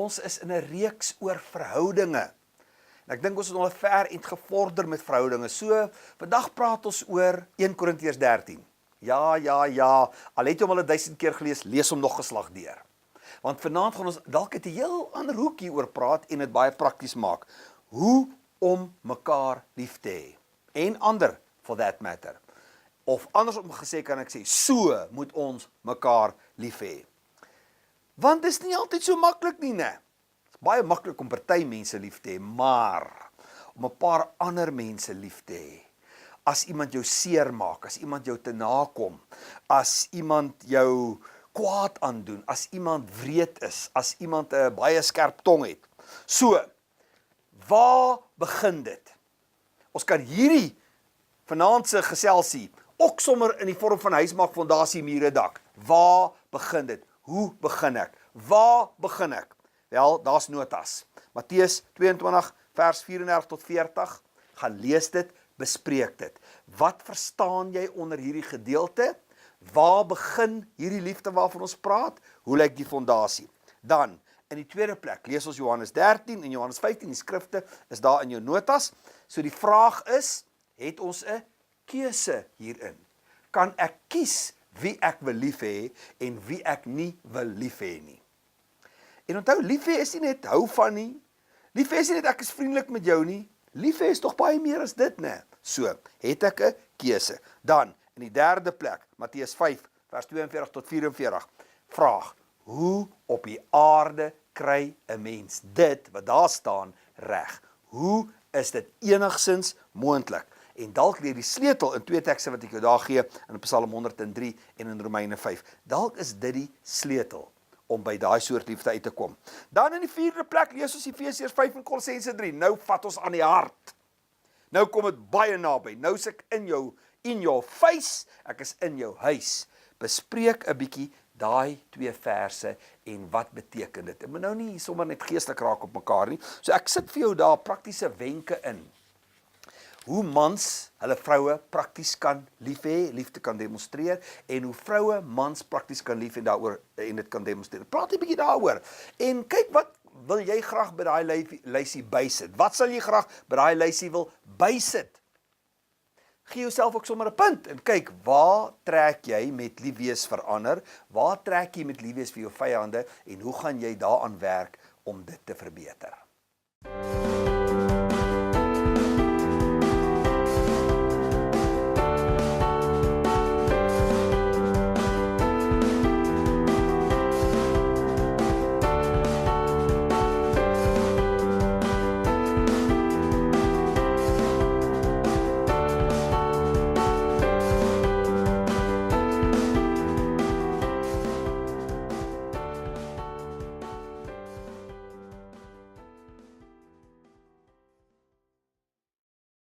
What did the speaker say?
ons is in 'n reeks oor verhoudinge. En ek dink ons het al ver gevorder met verhoudinge. So, vandag praat ons oor 1 Korintiërs 13. Ja, al het jy hom al 1000 keer gelees, lees hom nog geslag deur. Want vanaand gaan ons dalk 'n heel ander hoek hieroor praat en dit baie prakties maak. Hoe om mekaar lief te hê. En ander, for that matter. Of andersom gesê kan ek sê, so moet ons mekaar lief hê. Want dit is nie altyd so maklik nie, né? Dit is baie maklik om party mense lief te hê, maar om 'n paar ander mense lief te hê. As iemand jou seer maak, as iemand jou te nakom, as iemand jou kwaad aandoen, as iemand wreed is, as iemand 'n baie skerp tong het. So, waar begin dit? Ons kan hierdie vanaand se geselsie ook sommer in die vorm van huismaakfondasie mure dak. Waar begin dit? Hoe begin ek? Waar begin ek? Wel, daar's notas. Matteus 22 vers 34 tot 40. Gaan lees dit, bespreek dit. Wat verstaan jy onder hierdie gedeelte? Waar begin hierdie liefde waarvan ons praat? Hoe lyk die fondasie? Dan, in die tweede plek, lees ons Johannes 13 en Johannes 15, die skrifte is daar in jou notas. So die vraag is, het ons 'n keuse hierin? Kan ek kies wie ek wil lief hê en wie ek nie wil lief hê nie? En onthou, lief hê is nie net hou van nie. Lief hê is nie net ek is vriendelik met jou nie. Lief hê is tog baie meer as dit, né? So, het ek 'n keuse. Dan, in die derde plek, Matteus 5, vers 42 tot 44, vraag, hoe op die aarde kry 'n mens dit, wat daar staan, reg? Hoe is dit enigsins moontlik? En dalk leer die sleutel in twee tekste wat ek jou daar gee, in Psalm 103 en in Romeine 5. Dalk is dit die sleutel om by daai soort liefde uit te kom. Dan in die vierde plek lees ons Efesiërs 5 en Kolossense 3. Nou vat ons aan die hart. Nou kom dit baie naby. Nou is ek in your face, ek is in jou huis. Bespreek 'n bietjie daai twee verse en wat beteken dit? Ek moet nou nie sommer net geestelik raak op mekaar nie. So ek sit vir jou daar praktiese wenke in. Hoe mans hulle vroue prakties kan lief hê, liefde kan demonstreer, en hoe vroue mans prakties kan lief hê en dit kan demonstreer. Praat 'n bietjie daaroor. En kyk, wat wil jy graag by daai lysie bysit? Wat sal jy graag by daai lysie wil bysit? Gee jouself ook sommer 'n punt en kyk, waar trek jy met lief wees vir ander? Waar trek jy met lief wees vir jou vyande en hoe gaan jy daaraan werk om dit te verbeter?